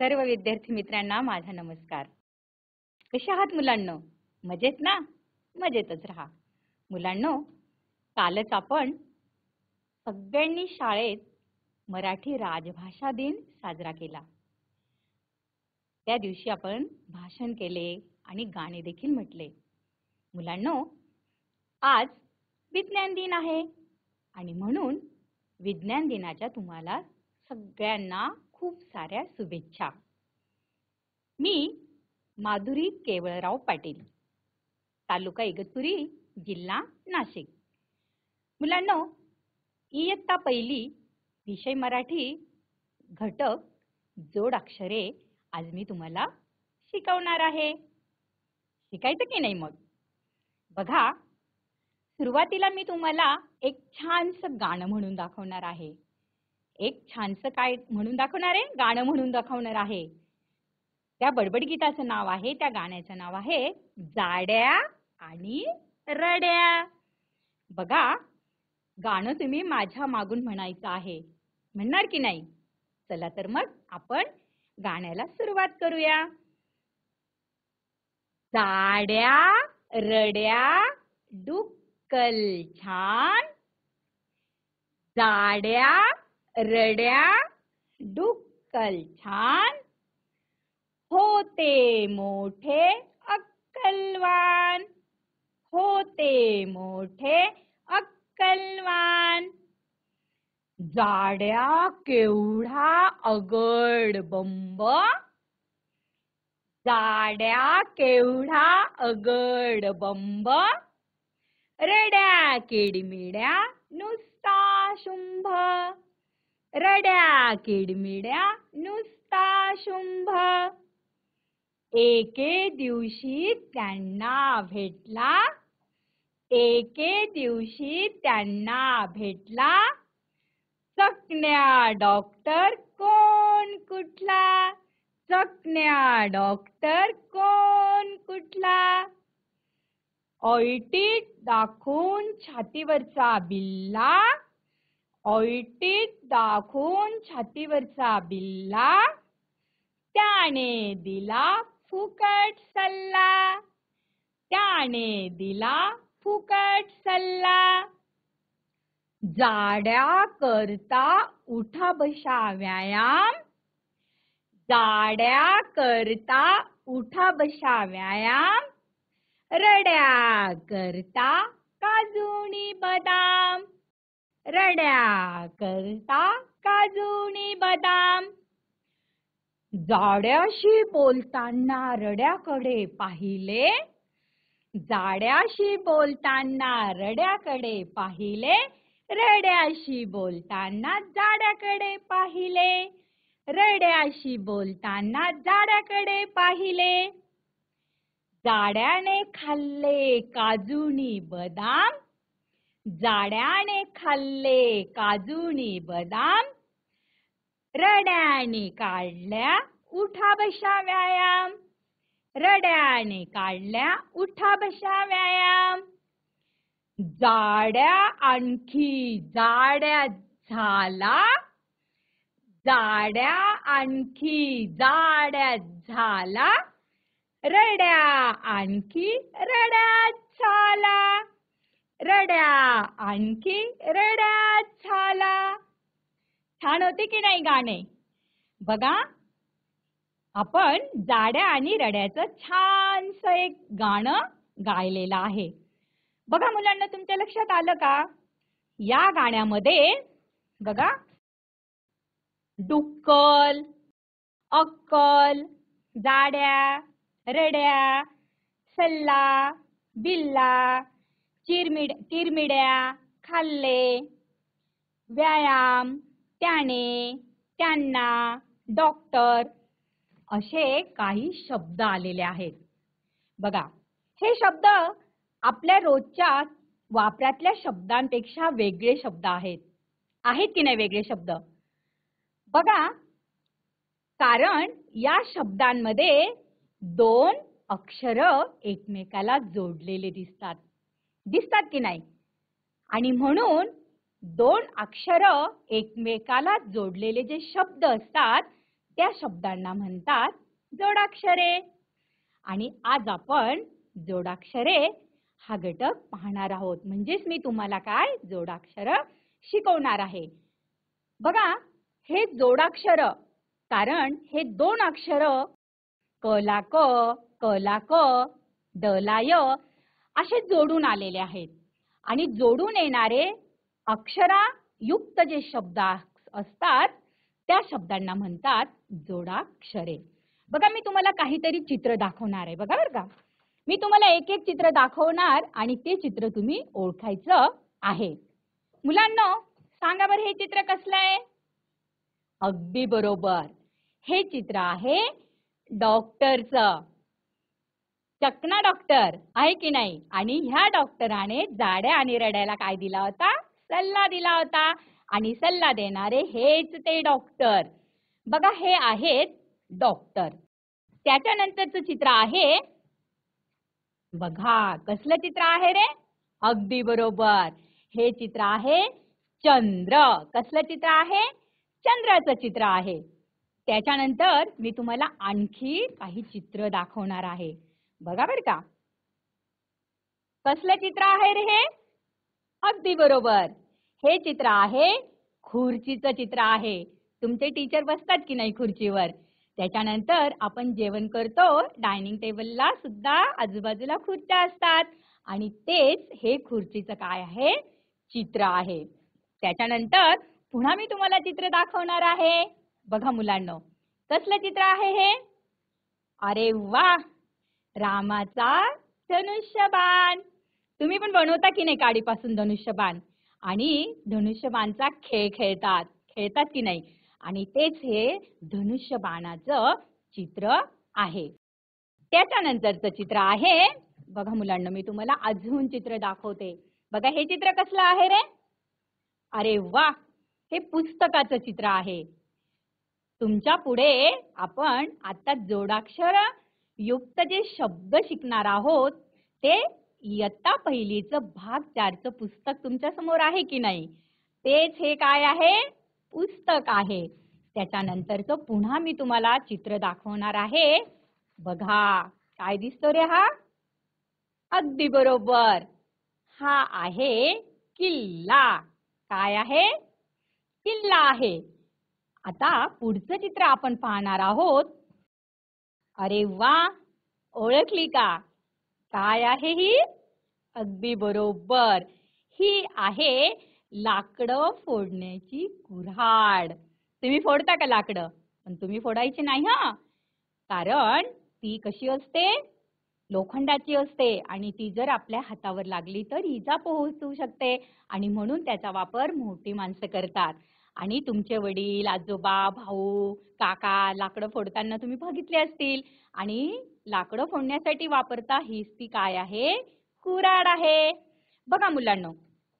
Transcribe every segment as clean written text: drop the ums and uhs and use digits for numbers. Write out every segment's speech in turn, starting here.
सर्व विद्यार्थी मित्रांना माझा नमस्कार. कशा आहात मुलांनो? मजेत ना? मजेतच राहा. मुलांनो, कालच आपण सगळ्यांनी शाळेत मराठी राजभाषा दिन साजरा केला. त्या दिवशी आपण भाषण केले आणि गाणे देखील म्हटले. मुलांनो, आज विज्ञान दिन आहे आणि म्हणून विज्ञान दिनाच्या तुम्हाला सगळ्यांना खूप साऱ्या शुभेच्छा. मी माधुरी केवळराव पाटील, तालुका इगतपुरी, जिल्हा नाशिक. मुलांनो, इयत्ता पहिली, विषय मराठी, घटक जोडाक्षरे आज मी तुम्हाला शिकवणार आहे. शिकायचं की नाही मग? बघा, सुरुवातीला मी तुम्हाला एक छानसं गाणं म्हणून दाखवणार आहे. एक छानसं काय म्हणून दाखवणार आहे? गाणं म्हणून दाखवणार आहे. त्या बडबड गीताचं नाव आहे, त्या गाण्याचं नाव आहे जाड्या आणि रड्या. बघा, गाणं तुम्ही माझ्या मागून म्हणायचं आहे. म्हणणार की नाही? चला तर मग आपण गाण्याला सुरुवात करूया. जाड्या रड्या डुक्कल छान, जाड्या रड्या डुक्कल छान, होते मोठे अक्कलवान, होते मोठे अक्कलवान. जाड्या केवढा अगड बंब, जाड्या केवढा अगड बंब, रड्या किडमिड्या नुसता शुंभ, रड्या किडमिड्या नुसता शुंभ. एके दिवशी त्यांना भेटला, एके दिवशी त्यांना भेटला, चकण्या डॉक्टर कोण कुठला, चकण्या डॉक्टर कोण कुठला. ऑयटीत दाखवून छातीवरचा बिल्ला, ऑयटीत दाखवून छातीवरचा बिल्ला, त्याने दिला फुकट सल्ला, त्याने दिला फुकट सल्ला. जाड्या करता उठा बशा व्यायाम, जाड्या करता उठा बशा व्यायाम, रड्या करता काजुनी बदाम, रड्या करता काजुनी बदाम. जाड्याशी बोलताना रड्याकडे पाहिले, जाड्याशी बोलताना रड्याकडे पाहिले, रड्याशी बोलताना जाड्याकडे पाहिले, रड्याशी बोलताना जाड्याकडे पाहिले. जाड्याने खाल्ले काजुनी बदाम, जाड्याने खाल्ले काजुनी बदाम, रड्याने काढल्या उठा बशा व्यायाम, रड्याने काढल्या उठा बशा व्यायाम. जाड्या आणखी जाड्या झाला, जाड्या आणखी जाड्या झाला, रड्या आणखी रड्या झाला, रड्या आणखी रड्या झाला. छान होते की नाही गाणे? बघा, आपण जाड्या आणि रड्याचं छानसं एक गाणं गायलेलं आहे. बघा मुलांना, तुमच्या लक्षात आलं का? या गाण्यामध्ये बघा, डुक्कल, अक्कल, जाड्या, रड्या, सल्ला, बिल्ला, चिरमिड्या, खाल्ले, व्यायाम, त्याने, त्यांना, डॉक्टर असे काही शब्द आलेले आहेत. बघा, हे शब्द आपल्या रोजच्या वापरातल्या शब्दांपेक्षा वेगळे शब्द आहेत. आहेत की नाही वेगळे शब्द? बघा, कारण या शब्दांमध्ये दोन अक्षर एकमेकाला जोडलेले दिसतात. दिसतात की नाही? आणि म्हणून दोन अक्षर एकमेकाला जोडलेले जे शब्द असतात त्या शब्दांना म्हणतात जोडाक्षरे. आणि आज आपण जोडाक्षरे हा घटक पाहणार आहोत. म्हणजेच मी तुम्हाला काय जोडाक्षर शिकवणार आहे. बघा, हे जोडाक्षर, कारण हे दोन अक्षर क ला क, क ला क, ड ला य असे जोडून आलेले आहेत. आणि जोडून येणारे अक्षरायुक्त जे शब्द असतात त्या शब्दांना म्हणतात जोडाक्षरे. बघा, मी तुम्हाला काहीतरी चित्र दाखवणार आहे. बघा बरं का, मी तुम्हाला एक एक चित्र दाखवणार आणि ते चित्र तुम्ही ओळखायचं आहे. मुलांनो, सांगा बरं, हे चित्र कसलं आहे? अगदी बरोबर, हे चित्र आहे डॉक्टरचं. चकना डॉक्टर आहे की नाही? आणि ह्या डॉक्टराने जाड्या आणि रड्याला काय दिला होता? सल्ला दिला होता. आणि सल्ला देणारे हेच ते डॉक्टर. बघा, हे आहेत डॉक्टर. त्याच्यानंतरचं चित्र आहे, बघा कसलं चित्र आहे रे? अगदी बरोबर, हे चित्र आहे चंद्र. कसलं चित्र आहे? चंद्राचं चित्र आहे. त्याच्यानंतर मी तुम्हाला आणखी काही चित्र दाखवणार आहे. बघा बरं का, कसलं चित्र आहे रे हे? अगदी बरोबर, हे चित्र आहे खुर्चीचं चित्र आहे. तुमचे टीचर बसतात की नाही खुर्चीवर? त्याच्यानंतर आपण जेवण करतो, डायनिंग टेबलला सुद्धा आजूबाजूला खुर्च्या असतात आणि तेच हे खुर्चीचं काय आहे? चित्र आहे. त्याच्यानंतर पुन्हा मी तुम्हाला चित्र दाखवणार आहे. बघा मुलांनो, कसलं चित्र आहे हे? अरे वा, रामाचा धनुष्यबाण. तुम्ही पण बनवता की नाही काडीपासून धनुष्यबाण? आणि धनुष्यबाणचा खेळ खेळतात की नाही? आणि तेच हे धनुष्यबाणाचं चित्र आहे. त्याच्यानंतरचं चित्र आहे, बघा मुलांना, मी तुम्हाला अजून चित्र दाखवते. बघा, हे चित्र कसलं आहे रे? अरे वा, हे पुस्तकाचं चित्र आहे. तुमच्या पुढे आपण आता जोडाक्षर युक्त जे शब्द शिकणार आहोत ते इयत्ता पहिलीचं भाग 4चं पुस्तक तुमच्या समोर आहे की नाही? तेच हे काय आहे? पुस्तक आहे. त्याच्यानंतरचं पुन्हा मी तुम्हाला चित्र दाखवणार आहे. बघा, काय दिसतो रे हा? अगदी बरोबर, हा आहे किल्ला. काय आहे? किल्ला आहे. आता पुढचं चित्र आपण पाहणार आहोत. अरे वा, ओळखली का? काय आहे ही? अगदी बरोबर, ही आहे लाकडं फोडण्याची कुऱ्हाड. तुम्ही फोडता का लाकडं? पण तुम्ही फोडायची नाही हा, कारण ती कशी असते? लोखंडाची असते आणि ती जर आपल्या हातावर लागली तर इजा पोहोचू शकते. आणि म्हणून त्याचा वापर मोठी माणसं करतात. आणि तुमचे वडील, आजोबा, भाऊ, काका लाकडं फोडताना तुम्ही बघितले असतील. आणि लाकडं फोडण्यासाठी वापरता हीच ती काय आहे? कुऱ्हाड आहे. बघा मुलांनो,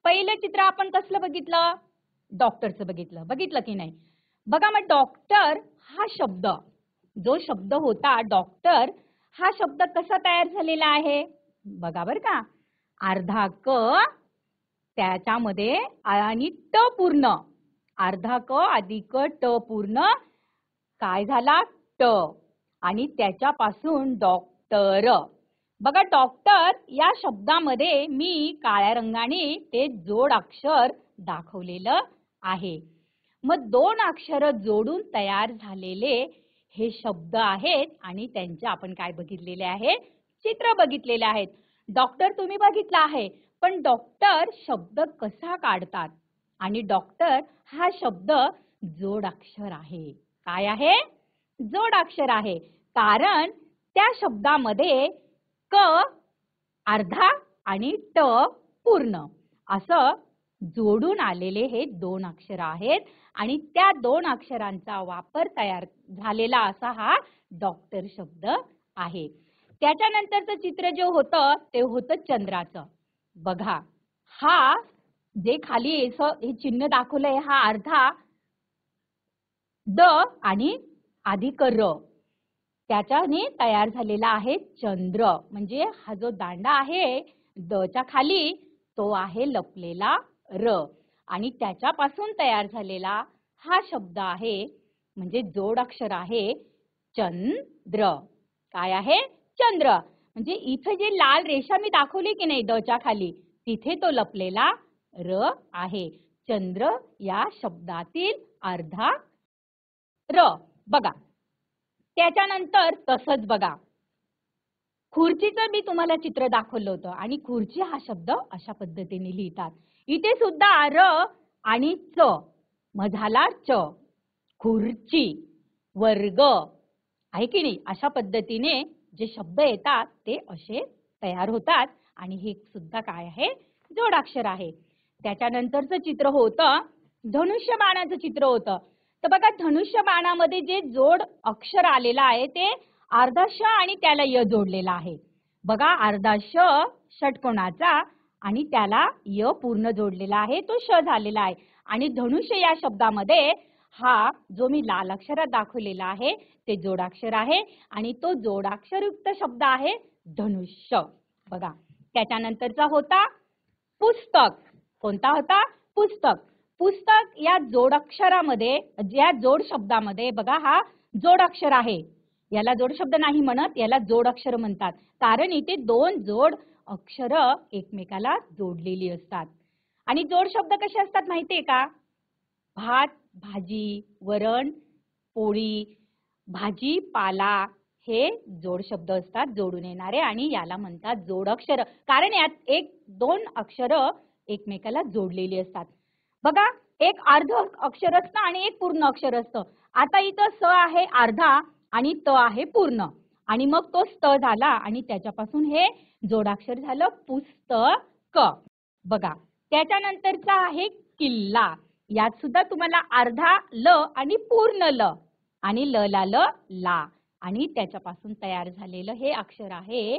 पहिलं चित्र आपण कसलं बघितलं? डॉक्टरचं बघितलं की नाही? बघा, मग डॉक्टर हा शब्द, जो शब्द होता डॉक्टर, हा शब्द कसा तयार झालेला आहे? बघा बरं का, अर्धा क त्याच्यामध्ये आणि ट पूर्ण, अर्धा क अधिक ट पूर्ण काय झाला? ट. आणि त्याच्यापासून डॉक्टर. बघा, डॉक्टर या शब्दामध्ये मी काळ्या रंगाने ते जोड अक्षर दाखवलेलं आहे. मग दोन अक्षर जोडून तयार झालेले हे शब्द आहेत आणि त्यांचे आपण काय बघितलेले आहे? चित्र बघितलेले आहेत. डॉक्टर तुम्ही बघितलं आहे, पण डॉक्टर शब्द कसा काढतात? आणि डॉक्टर हा शब्द जोड अक्षर आहे. काय आहे? जोड अक्षर आहे. कारण त्या शब्दामध्ये क अर्धा आणि ट पूर्ण असं जोडून आलेले हे दोन अक्षर आहेत आणि त्या दोन अक्षरांचा वापर तयार झालेला असा हा डॉक्टर शब्द आहे. त्याच्यानंतरचं चित्र जे होतं ते होतं चंद्राचं. बघा, हा जे खाली हे चिन्ह दाखवलंय हा अर्धा द आणि अधिक र त्याच्याने तयार झालेला आहे चंद्र. म्हणजे हा जो दांडा आहे द च्या खाली तो आहे लपलेला र आणि त्याच्यापासून तयार झालेला हा शब्द आहे म्हणजे जोडाक्षर आहे चंद्र. काय आहे? चंद्र. म्हणजे इथे जे लाल रेषा मी दाखवली की नाही द च्या खाली, तिथे तो लपलेला र आहे. चंद्र या शब्दातील अर्धा र. बघा, त्याच्यानंतर तसंच बघा, खुर्चीचं मी तुम्हाला चित्र दाखवलं होतं आणि खुर्ची हा शब्द अशा पद्धतीने लिहितात. इथे सुद्धा र आणि च मधाला च. खुर्ची, वर्ग आहे की नाही, अशा पद्धतीने जे शब्द येतात ते असे तयार होतात आणि हे सुद्धा काय आहे? जोडाक्षर आहे. त्याच्यानंतरचं चित्र होतं धनुष्यबाणाचं चित्र होतं. तर बघा, धनुष्यबाणामध्ये जे जोड अक्षर आलेलं आहे ते अर्धा श आणि त्याला य जोडलेला आहे. बघा, अर्धा श षटकोनाचा आणि त्याला य पूर्ण जोडलेला आहे, तो श झालेला आहे. आणि धनुष्य या शब्दामध्ये हा जो मी लाल अक्षरात दाखवलेला आहे ते जोडाक्षर आहे आणि तो जोडाक्षरयुक्त शब्द आहे धनुष्य. बघा, त्याच्यानंतरचा होता पुस्तक. कोणता होता? पुस्तक. पुस्तक या जोडाक्षरामध्ये, या जोड शब्दामध्ये बघा, हा जोडाक्षर आहे. याला जोड शब्द नाही म्हणत, याला जोडाक्षर म्हणतात, कारण इथे दोन जोड अक्षर एकमेकाला जोडलेली असतात. आणि जोड शब्द कसे असतात माहितीये का? भात, भाजी, वरण, पोळी, भाजी, पाला हे जोड शब्द असतात, जोडून येणारे, आणि याला म्हणतात जोडाक्षर, कारण यात एक दोन अक्षर एकमेकाला जोडलेली असतात. बघा, एक अर्ध अक्षर असतं आणि एक पूर्ण अक्षर असतं. आता इथं स आहे अर्धा आणि त आहे पूर्ण, आणि मग तो स्त झाला आणि त्याच्यापासून हे जोडाक्षर झालं पुस्तक. बघा, त्याच्यानंतरचा आहे किल्ला. यात सुद्धा तुम्हाला अर्धा ल आणि पूर्ण ल आणि ल ला ल ला आणि त्याच्यापासून तयार झालेलं हे अक्षर आहे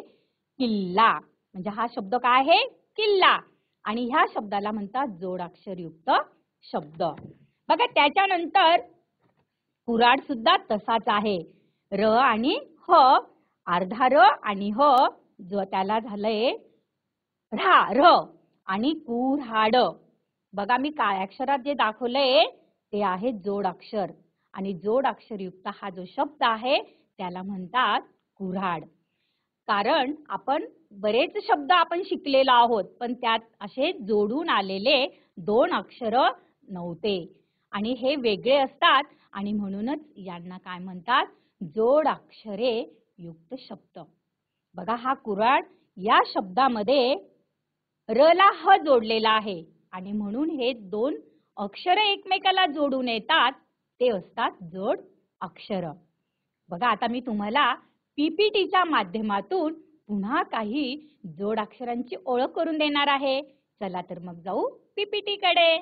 किल्ला. म्हणजे हा शब्द काय आहे? किल्ला. आणि ह्या शब्दाला म्हणतात जोडाक्षरयुक्त शब्द. बघा, त्याच्यानंतर कुऱ्हाड सुद्धा तसाच आहे. र आणि ह, अर्धा र आणि ह, जो त्याला झालंय र आणि कुऱ्हाड. बघा, मी काळ्या अक्षरात जे दाखवलंय ते आहे जोडाक्षर, आणि जोडाक्षरयुक्त हा जो शब्द आहे त्याला म्हणतात कुऱ्हाड. कारण आपण बरेच शब्द आपण शिकलेलो आहोत, पण त्यात असे जोडून आलेले दोन अक्षर नव्हते आणि हे वेगळे असतात, आणि म्हणूनच यांना काय म्हणतात? जोडाक्षरे युक्त शब्द. बघा, हा कुऱ्हाड या शब्दामध्ये र ला ह जोडलेला आहे आणि म्हणून हे दोन अक्षर एकमेकाला जोडून येतात, ते असतात जोड अक्षर. बघा, आता मी तुम्हाला पीपीटीच्या माध्यमातून पुन्हा काही जोडाक्षरांची ओळख करून देणार आहे. चला तर मग जाऊ पीपीटी कडे.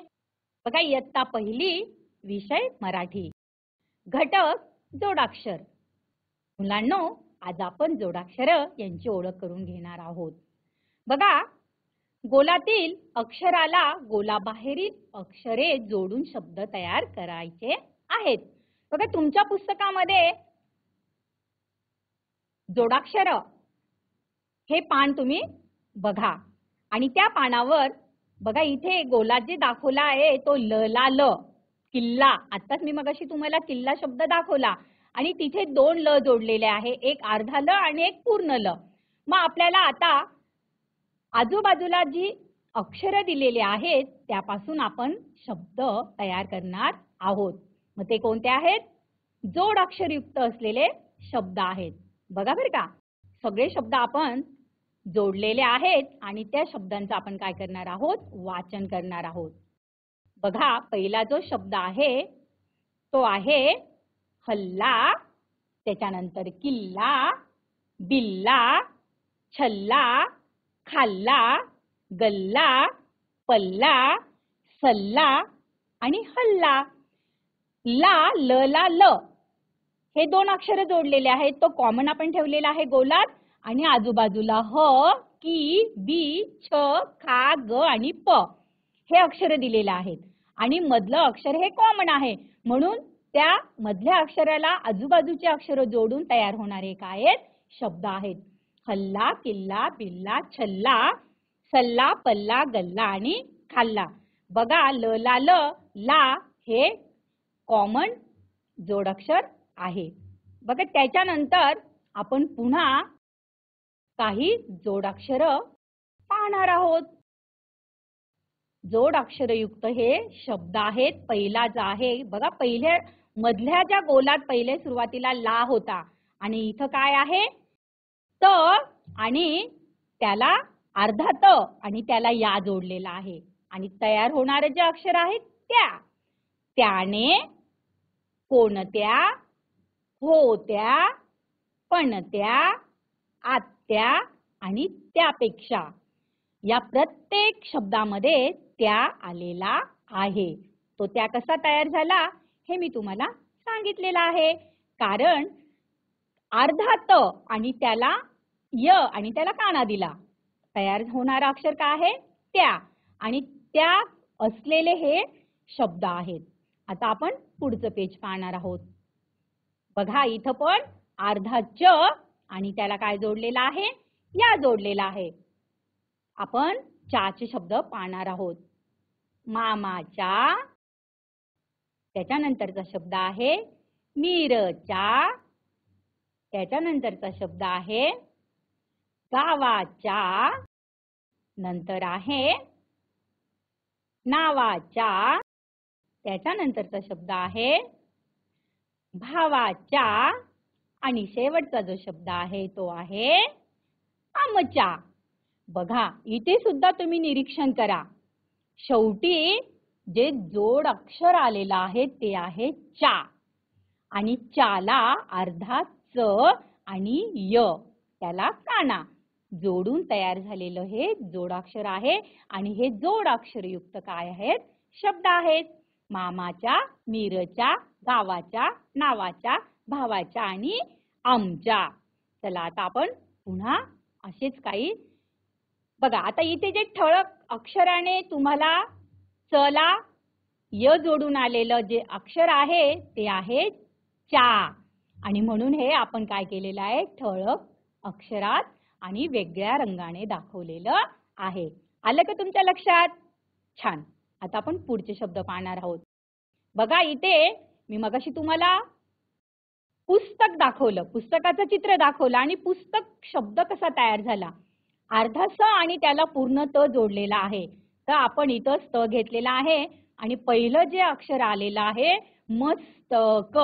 बघा, इयत्ता पहिली, विषय मराठी. घटक जोडाक्षर. मुलांनो, आज आपण जोडाक्षर यांची ओळख करून घेणार आहोत. बघा, गोलातील अक्षराला गोलाबाहेरील अक्षरे जोडून शब्द तयार करायचे आहेत. बघा, तुमच्या पुस्तकामध्ये जोडाक्षर हे पान तुम्ही बघा आणि त्या पानावर बघा, इथे गोलात जे दाखवला आहे तो ल ला ल, किल्ला. आताच मी मगाशी तुम्हाला किल्ला शब्द दाखवला आणि तिथे दोन ल जोडलेले आहे, एक अर्धा ल आणि एक पूर्ण ल. मग आपल्याला आता आजूबाजूला जी अक्षर दिलेली आहेत त्यापासून आपण शब्द तयार करणार आहोत. मग ते कोणते आहेत? जोडाक्षरयुक्त असलेले शब्द आहेत. बघा बरं का, सगळे शब्द आपण जोडलेले आहेत आणि त्या शब्दांचं आपण काय करणार आहोत? वाचन करणार आहोत. बघा, पहिला जो शब्द आहे तो आहे हल्ला, त्याच्यानंतर किल्ला, बिल्ला, छल्ला, खाल्ला, गल्ला, पल्ला, सल्ला आणि हल्ला. ला, ल ला ल हे दोन अक्षर जोडलेले आहेत, तो कॉमन आपण ठेवलेला आहे गोलात, आणि आजूबाजूला ह, की, बी, छ, खा, ग आणि प हे अक्षर दिलेले आहेत, आणि मधलं अक्षर हे कॉमन आहे, म्हणून त्या मधल्या अक्षराला आजूबाजूचे अक्षर जोडून तयार होणारे काय आहेत? शब्द आहेत. हल्ला, किल्ला, बिल्ला, छल्ला, सल्ला, पल्ला, गल्ला आणि खाल्ला. बघा, ल ला ल ला हे कॉमन जोडाक्षर आहे. बघा त्याच्यानंतर आपण पुन्हा काही जोडाक्षर पाहणार आहोत. जोडाक्षरयुक्त हे शब्द आहेत. पहिला जो आहे बघा, पहिल्या मधल्या ज्या गोलात पहिले सुरुवातीला ला होता आणि इथं काय आहे त आणि त्याला अर्धा त आणि त्याला या जोडलेला आहे आणि तयार होणारे जे अक्षर आहेत त्याने, कोणत्या, होत्या, पणत्या, आत्या आणि त्यापेक्षा या प्रत्येक शब्दामध्ये त्या आलेला आहे. तो त्या कसा तयार झाला हे मी तुम्हाला सांगितलेलं आहे. कारण अर्धा त आणि त्याला य आणि त्याला काना दिला. तयार होणारा अक्षर काय आहे त्या आणि त्या असलेले हे शब्द आहेत. आता आपण पुढचं पेज पाहणार आहोत. बघा इथं पण अर्धा च आणि त्याला काय जोडलेला आहे या जोडलेला आहे. आपण चाचे शब्द पाहणार आहोत. मामाच्या, त्याच्यानंतरचा शब्द आहे मीरच्या, त्याच्यानंतरचा शब्द आहे गावाच्या, नंतर आहे नावाच्या, त्याच्यानंतरचा शब्द आहे भावाच्या आणि शेवटचा जो शब्द आहे तो आहे आमच्या. बघा इथे सुद्धा तुम्ही निरीक्षण करा. शेवटी जे जोड अक्षर आलेलं आहे ते आहे चा आणि चाला अर्धा च आणि य त्याला काना जोडून तयार झालेलं हे जोडाक्षर आहे आणि हे जोडाक्षरयुक्त काय आहेत शब्द आहेत. मामाच्या, मीरच्या, गावाच्या, नावाच्या, भावाच्या आणि आमच्या. चला आता आपण पुन्हा असेच काही बघा. आता इथे जे ठळक अक्षराने तुम्हाला चला य जोडून आलेलं जे अक्षर आहे ते आहे चा आणि म्हणून हे आपण काय केलेलं आहे ठळक अक्षरात आणि वेगळ्या रंगाने दाखवलेलं आहे. आलं का तुमच्या लक्षात? छान. आता आपण पुढचे शब्द पाहणार आहोत. बघा इथे मी मगाशी तुम्हाला पुस्तक दाखवलं, पुस्तकाचं चित्र दाखवलं आणि पुस्तक शब्द कसा तयार झाला. अर्धा स आणि त्याला पूर्ण त जोडलेला आहे. तर आपण इथं स घेतलेला आहे आणि पहिलं जे अक्षर आलेलं आहे मस्तक.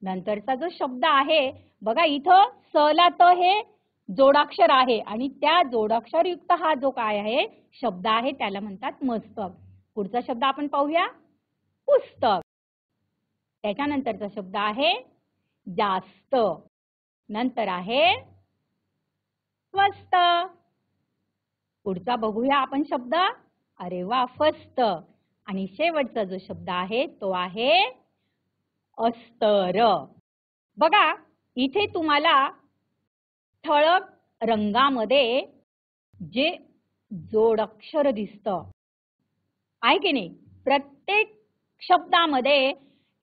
नंतरचा जो शब्द आहे बघा इथं स ला त हे जोडाक्षर आहे आणि त्या जोडाक्षर युक्त हा जो काय आहे शब्द आहे त्याला म्हणतात मस्तक. पुढचा शब्द आपण पाहूया पुस्तक. त्याच्यानंतरचा शब्द आहे जास्त, नंतर आहे स्वस्त. पुढचा बघूया आपण शब्द, अरे वा फस्त. आणि शेवटचा जो शब्द आहे तो आहे अस्तर. बघा इथे तुम्हाला ठळक रंगामध्ये जे जोडाक्षर दिसतं आहे की नाही. प्रत्येक शब्दामध्ये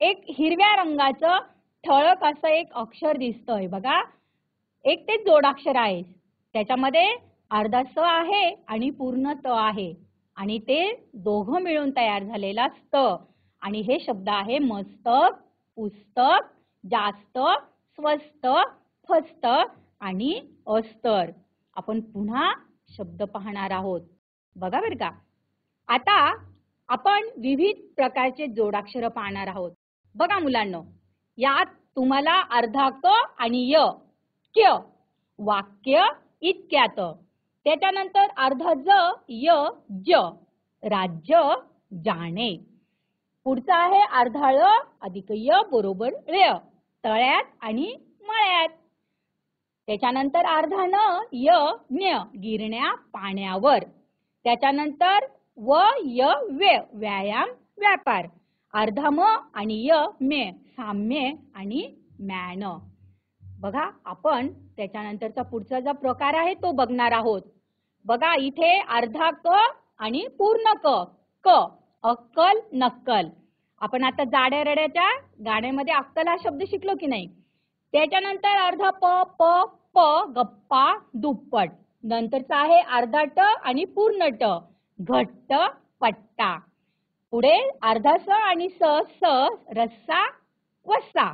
एक हिरव्या रंगाचं ठळक असं एक अक्षर दिसतंय बघा. एक ते जोडाक्षर आहे, त्याच्यामध्ये अर्धा स आहे आणि पूर्ण त आहे आणि ते दोघं मिळून तयार झालेला स्त. आणि हे शब्द आहे मस्तक, पुस्तक, जास्त, स्वस्त, फस्त आणि अस्तर. आपण पुन्हा शब्द पाहणार आहोत बघा बरं का. आता आपण विविध प्रकारचे जोडाक्षर पाहणार आहोत. बघा मुलांनो, यात तुम्हाला अर्धा क आणि य क्य वाक्य इतक्यात. त्याच्यानंतर अर्धा ज य ज राज्य जाणे. पुढचा आहे अर्धा ळ अधिक य बरोबर ळ तळ्यात आणि मळ्यात. त्याच्यानंतर अर्धा न य न्य गिरण्या पाण्यावर. त्याच्यानंतर व य व्य व्यायाम व्यापार. अर्धा म आणि य मे साम्य आणि म्यान. बघा आपण त्याच्यानंतरचा पुढचा जो प्रकार आहे तो बघणार आहोत. बघा इथे अर्धा क आणि पूर्ण क क अक्कल नक्कल. आपण आता जाड्या रड्याच्या गाण्यामध्ये अक्कल हा शब्द शिकलो की नाही. त्याच्यानंतर अर्धा प प प गप्पा दुप्पट. नंतरचा आहे अर्धा ट आणि पूर्ण ट घट्ट पट्टा. पुढे अर्धा स आणि स स रस्सा वस्सा.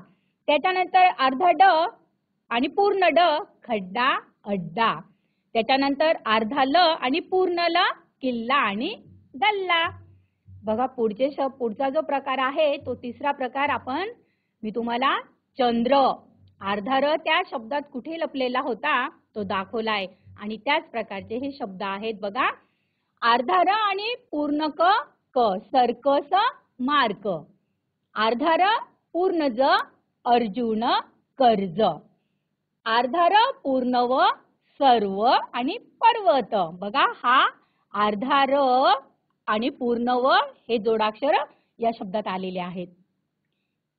त्याच्यानंतर अर्धा ड आणि पूर्ण ड खड्डा अड्डा. त्याच्यानंतर अर्धा ल आणि पूर्ण ल किल्ला आणि गल्ला. बघा पुढचा जो प्रकार आहे तो तिसरा प्रकार मी तुम्हाला चंद्र अर्धा र त्या शब्दात कुठे लपलेला होता तो दाखवलाय आणि त्याच प्रकारचे हे शब्द आहेत बघा. अर्धा र आणि पूर्ण क क सर्कस मार्क. अर्धा र पूर्ण ज अर्जुन कर्ज. अर्धा र पूर्ण व सर्व आणि पर्वत. बघा हा अर्धा र आणि पूर्ण व हे जोडाक्षर या शब्दात आलेले आहेत.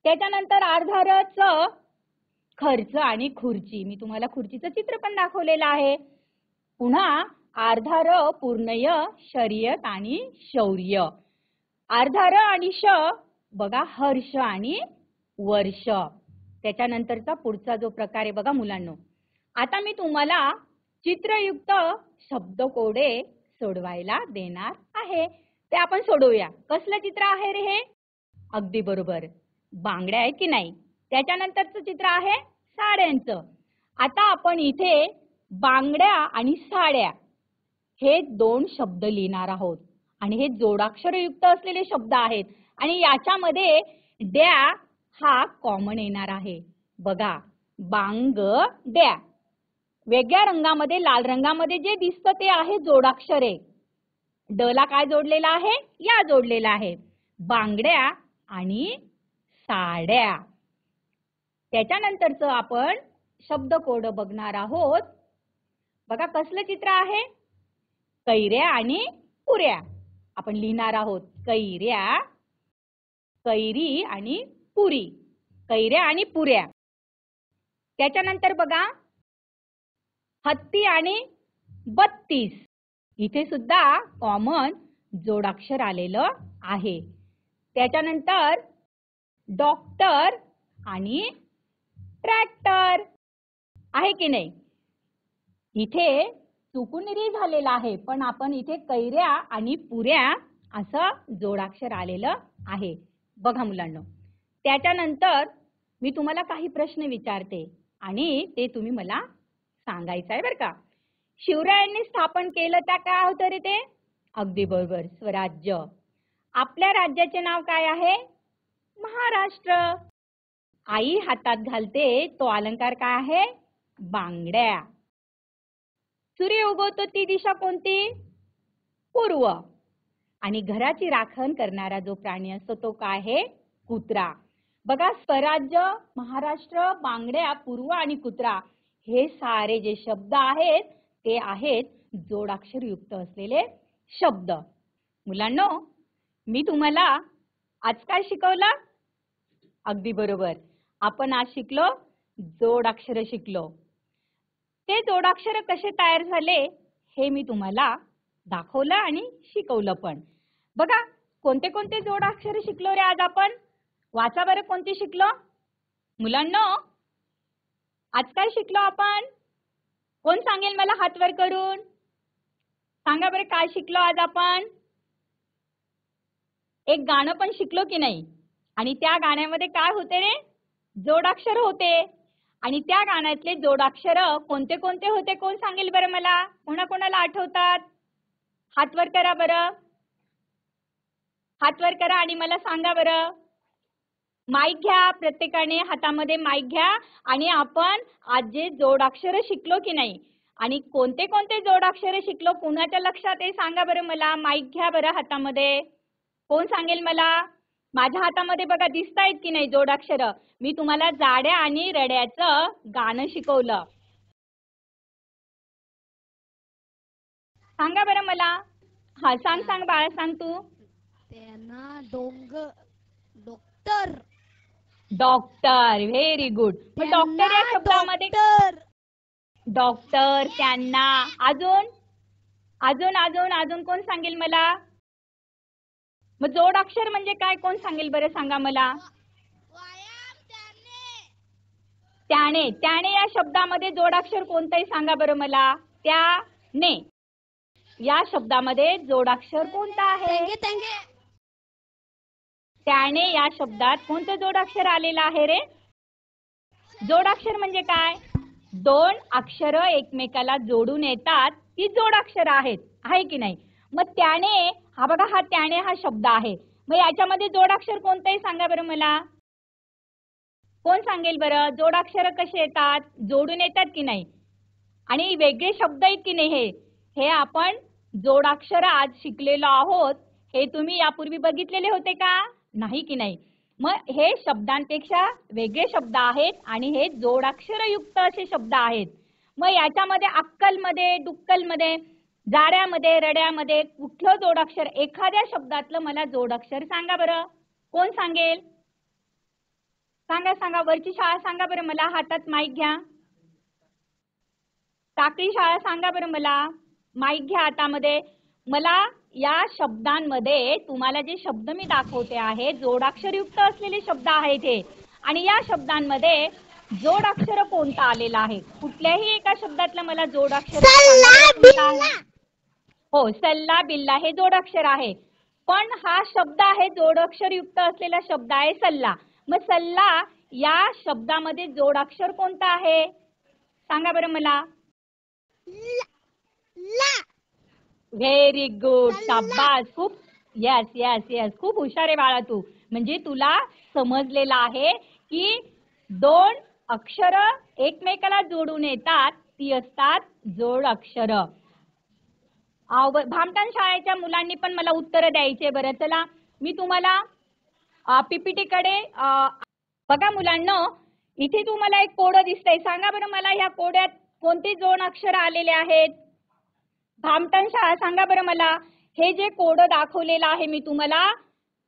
त्याच्यानंतर अर्धा र च खर्च आणि खुर्ची. मी तुम्हाला खुर्चीचं चित्र पण दाखवलेलं आहे. पुन्हा अर्धा र पूर्ण य शर्यत आणि शौर्य. अर्धा र आणि श बघा हर्ष आणि वर्ष. त्याच्यानंतरचा पुढचा जो प्रकार आहे बघा मुलांनो. आता मी तुम्हाला चित्रयुक्त शब्दकोडे सोडवायला देणार आहे. ते आपण सोडवूया. कसलं चित्र आहे रे हे? अगदी बरोबर, बांगड्या आहे की नाही. त्याच्यानंतरचं चित्र आहे साड्यांचं. आता आपण इथे बांगड्या आणि साड्या हे दोन शब्द लिहिणार आहोत आणि हे जोडाक्षरयुक्त असलेले शब्द आहेत आणि याच्यामध्ये द्या हा कॉमन येणार आहे. बघा बांगड्या वेगळ्या रंगामध्ये लाल रंगामध्ये जे दिसतं ते आहे जोडाक्षर आहे. ड ला काय जोडलेला आहे? या जोडलेला आहे. बांगड्या आणि साड्या. त्याच्यानंतरचं आपण शब्दकोड बघणार आहोत. बघा कसलं चित्र आहे? कैऱ्या आणि पुऱ्या. आपण लिहिणार आहोत कैऱ्या, कैरी आणि पुरी. कैऱ्या आणि पुऱ्या. त्याच्यानंतर बघा हत्ती आणि 32. इथे सुद्धा कॉमन जोडाक्षर आलेलं आहे. त्याच्यानंतर डॉक्टर आणि ट्रॅक्टर आहे की नाही. इथे चुकून री झालेला आहे पण आपण इथे कैऱ्या आणि पुऱ्या असं जोडाक्षर आलेलं आहे. बघा मुलांनो. त्याच्यानंतर मी तुम्हाला काही प्रश्न विचारते आणि ते तुम्ही मला सांगायचं आहे बरं का. शिवरायांनी स्थापन केलं त्या काय होतं रे ते? अगदी बरोबर, स्वराज्य. आपल्या राज्याचे नाव काय आहे? महाराष्ट्र. आई हातात घालते तो अलंकार काय आहे? बांगड्या. सूर्य उगवतो ती दिशा कोणती? पूर्व. आणि घराची राखण करणारा जो प्राणी असतो तो काय आहे? कुत्रा. बघा स्वराज्य, महाराष्ट्र, बांगड्या, पूर्व आणि कुत्रा हे सारे जे शब्द आहेत ते आहेत जोडाक्षर युक्त असलेले शब्द. मुलांनो मी तुम्हाला आज काय शिकवलं? अगदी बरोबर, आपण आज शिकलो जोडाक्षर शिकलो. ते जोडाक्षर कसे तयार झाले हे मी तुम्हाला दाखवलं आणि शिकवलं पण. बघा कोणते कोणते जोडाक्षर शिकलो रे आज आपण? वाचा बरं कोणती शिकलो? मुलांनो आज काय शिकलो आपण? कोण सांगेल मला हात वर करून? सांगा बरं काय शिकलो आज आपण? एक गाणं पण शिकलो की नाही? आणि त्या गाण्यामध्ये काय होते रे? जोडाक्षर होते. आणि त्या गाण्यातले जोडाक्षर कोणते कोणते होते कोण सांगेल बरं मला? कोणाकोणाला आठवतात? हात वर करा बरं. हात वर करा आणि मला सांगा बरं. माईक घ्या, प्रत्येकाने हातामध्ये माईक घ्या आणि आपण आज जे जोडाक्षर शिकलो की नाही आणि कोणते कोणते जोडाक्षर शिकलो कुणाच्या लक्षात आहे सांगा बरं मला. माईक घ्या बरं हातामध्ये. कोण सांगेल मला? माझ्या हातामध्ये बघा दिसतायत की नाही जोडाक्षर. मी तुम्हाला जाड्या आणि रड्याचं गाणं शिकवलं. सांगा बरं मला. हा सांग सांग बाळा सांग तू. त्यांना doctor. Doctor, very good. Doctor या शब्दामध्ये डॉक्टर, त्यांना, अजून अजून अजून अजून कोण सांगेल मला? मग जोडाक्षर म्हणजे काय कोण सांगेल बरं सांगा मला. त्याने. त्याने या शब्दामध्ये जोडाक्षर कोणतंही सांगा बरं मला. त्याने या शब्दामध्ये जोडाक्षर कोणता आहे? त्याने या शब्दात कोणतं जोडाक्षर आलेलं आहे रे? जोडाक्षर म्हणजे काय? दोन अक्षरं एकमेकाला जोडून येतात ती जोडाक्षर आहेत, आहे की नाही? मग त्याने, हा बघा, हा त्याने हा शब्द आहे. मग याच्यामध्ये जोडाक्षर कोणतंही सांगा बरं मला. कोण सांगेल बरं? जोडाक्षर कसे येतात? जोडून येतात की नाही? आणि वेगळे शब्द आहेत की नाही? हे आपण जोडाक्षर आज शिकलेलो आहोत. हे तुम्ही यापूर्वी बघितलेले होते का? नाही की नाही? मग हे शब्दांपेक्षा वेगळे शब्द आहेत आणि हे जोडाक्षरयुक्त असे शब्द आहेत. मग याच्यामध्ये अक्कलमध्ये, डुक्कलमध्ये, जाड्यामध्ये, रड्यामध्ये कुठलं जोडाक्षर, एखाद्या शब्दातलं मला जोडाक्षर सांगा बरं. कोण सांगेल? सांगा सांगा. वरची शाळा सांगा बरं मला. हातात माईक घ्या. टाकळी शाळा सांगा बरं मला. माईक घ्या हातामध्ये. मला या शब्दांमध्ये तुम्हाला जे शब्द मी दाखवते आहे जोडाक्षरयुक्त असलेले शब्द आहेत हे. आणि या शब्दांमध्ये जोडाक्षर कोणता आलेला आहे? कुठल्याही एका शब्दातलं मला जोडाक्षर सांगा. हो, सल्ला बिल्ला हे जोडाक्षर आहे. पण हा शब्द आहे जोडाक्षरयुक्त असलेला शब्द आहे सल्ला. मग सल्ला या शब्दामध्ये जोडाक्षर कोणता आहे? सांगा बरं मला. व्हेरी गुड, शाबास. खूप, यस यस यस, खूप हुशार आहे बाळा तू. म्हणजे तुला समजलेलं आहे की दोन अक्षर एकमेकाला जोडून येतात ती असतात जोड अक्षर. भामटान शाळेच्या मुलांनी पण मला उत्तर द्यायचे बरं. चला मी तुम्हाला पीपीटी कडे बघा मुलांनो, इथे तुम्हाला एक कोड दिसतंय. सांगा बरं मला ह्या कोड्यात कोणते जोड अक्षर आलेले आहेत? भामटन शाळा सांगा बरं मला. हे जे कोड दाखवलेलं आहे मी तुम्हाला,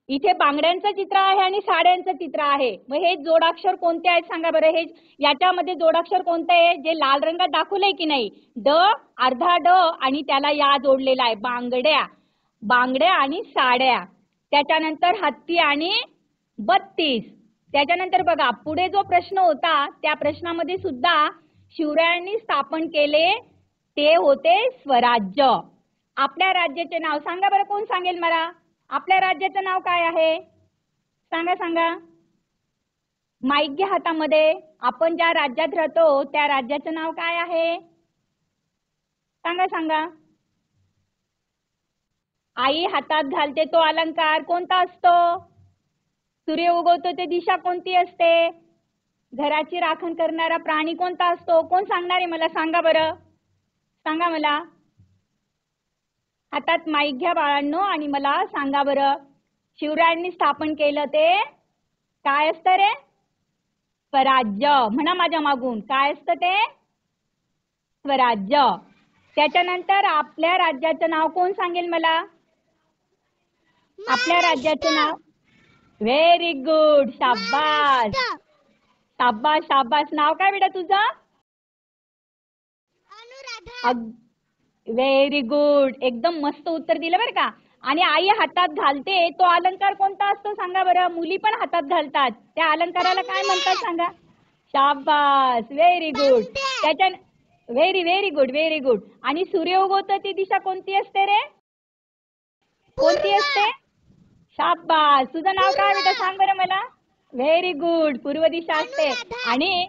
इथे बांगड्यांचं चित्र आहे आणि साड्यांचं चित्र आहे. मग हे जोडाक्षर कोणते आहेत सांगा बरं. हे याच्यामध्ये जोडाक्षर कोणते आहे? जे लाल रंगात दाखवलंय की नाही, ड, अर्धा ड आणि त्याला या जोडलेला आहे. बांगड्या, बांगड्या आणि साड्या. त्याच्यानंतर हत्ती आणि 32. त्याच्यानंतर बघा पुढे जो प्रश्न होता त्या प्रश्नामध्ये सुद्धा शिवरायांनी स्थापन केले ते होते स्वराज्य. आपल्या राज्याचे नाव सांगा बरं. कोण सांगेल मला? आपल्या राज्याचं नाव काय आहे? सांगा सांगा. माईक घ्या हातामध्ये. आपण ज्या राज्यात राहतो त्या राज्याचं नाव काय आहे? सांगा सांगा. आई हातात घालते तो अलंकार कोणता असतो? सूर्य उगवतो ते दिशा कोणती असते? घराची राखण करणारा प्राणी कोणता असतो? कोण सांगणार आहे मला? सांगा बरं. सांगा मला. हातात माईक घ्या बाळांनो आणि मला सांगा बरं. शिवरायांनी स्थापन केलं ते काय असतं रे? स्वराज्य. म्हणा माझ्या मागून. काय असतं ते? स्वराज्य. त्याच्यानंतर आपल्या राज्याचं नाव कोण सांगेल मला? आपल्या राज्याचं नाव. व्हेरी गुड, शाबास शाबास शाबास. नाव काय बेटा तुझं? व्हेरी गुड, एकदम मस्त उत्तर दिलं बरं का. आणि आई हातात घालते तो अलंकार कोणता असतो सांगा बरं. मुली पण हातात घालतात, त्या अलंकाराला काय म्हणतात सांगा? शाबास, व्हेरी गुड. त्याच्या very very good, very good. आणि सूर्य उगवतो ती दिशा कोणती असते रे? कोणती असते? शाबास. तुझं नाव काय बेटा सांग बरं मला. व्हेरी गुड, पूर्व दिशा असते. आणि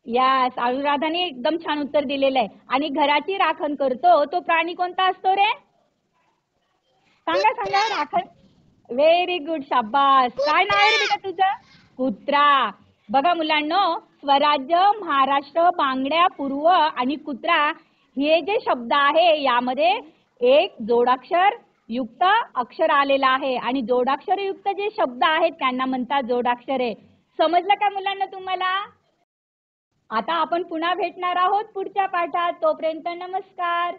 यस, अनुराधाने एकदम छान उत्तर दिलेलं आहे. आणि घराची राखण करतो तो प्राणी कोणता असतो रे? सांगा सांगा. राखण. व्हेरी गुड, शाबास. काय नाव आहे रे बेटा तुझं? कुत्रा. बघा मुलांनो, स्वराज्य, महाराष्ट्र, बांगड्या, पूर्व आणि कुत्रा हे जे शब्द आहे यामध्ये एक जोडाक्षर युक्त अक्षर आलेला आहे. आणि जोडाक्षर युक्त जे शब्द आहेत त्यांना म्हणतात जोडाक्षरे. समजलं का मुलांना तुम्हाला? आता आपण पुन्हा भेटणार आहोत पुढच्या पाठात. तोपर्यंत नमस्कार.